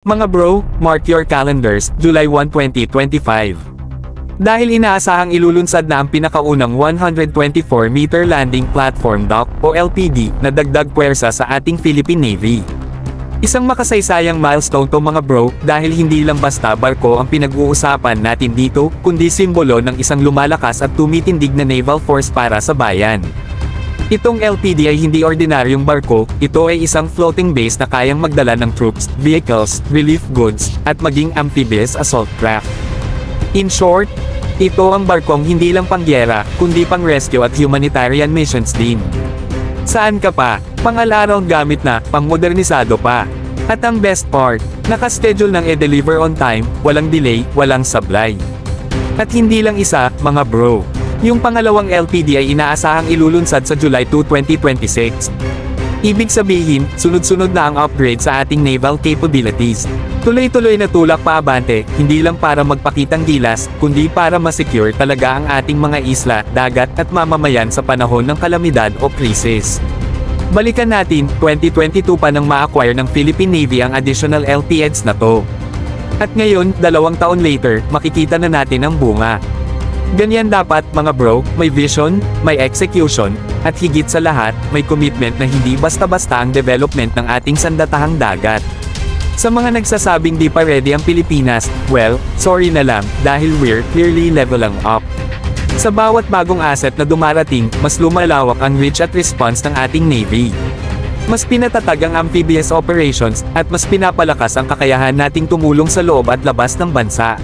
Mga bro, mark your calendars, July 1, 2025. Dahil inaasahang ilulunsad na ang pinakaunang 124-meter landing platform dock o LPD na dagdag puwersa sa ating Philippine Navy. Isang makasaysayang milestone to mga bro dahil hindi lang basta barko ang pinag-uusapan natin dito, kundi simbolo ng isang lumalakas at tumitindig na naval force para sa bayan. Itong LPD ay hindi ordinaryong barko, ito ay isang floating base na kayang magdala ng troops, vehicles, relief goods, at maging amphibious assault craft. In short, ito ang barkong hindi lang pangyera, kundi pang rescue at humanitarian missions din. Saan ka pa? Pang-all-around gamit na, pang-modernisado pa. At ang best part, naka-schedule ng e-deliver on time, walang delay, walang sablay. At hindi lang isa, mga bro. Yung pangalawang LPD ay inaasahang ilulunsad sa July 2, 2026. Ibig sabihin, sunod-sunod na ang upgrade sa ating naval capabilities. Tuloy-tuloy na tulak paabante, hindi lang para magpakitang gilas, kundi para masecure talaga ang ating mga isla, dagat at mamamayan sa panahon ng kalamidad o krisis. Balikan natin, 2022 pa nang ma-acquire ng Philippine Navy ang additional LPDs na to. At ngayon, 2 taon later, makikita na natin ang bunga. Ganyan dapat mga bro, may vision, may execution, at higit sa lahat, may commitment na hindi basta-basta ang development ng ating sandatahang dagat. Sa mga nagsasabing di pa ready ang Pilipinas, well, sorry na lang, dahil we're clearly leveling up. Sa bawat bagong asset na dumarating, mas lumalawak ang reach at response ng ating Navy. Mas pinatatag ang amphibious operations, at mas pinapalakas ang kakayahan nating tumulong sa loob at labas ng bansa.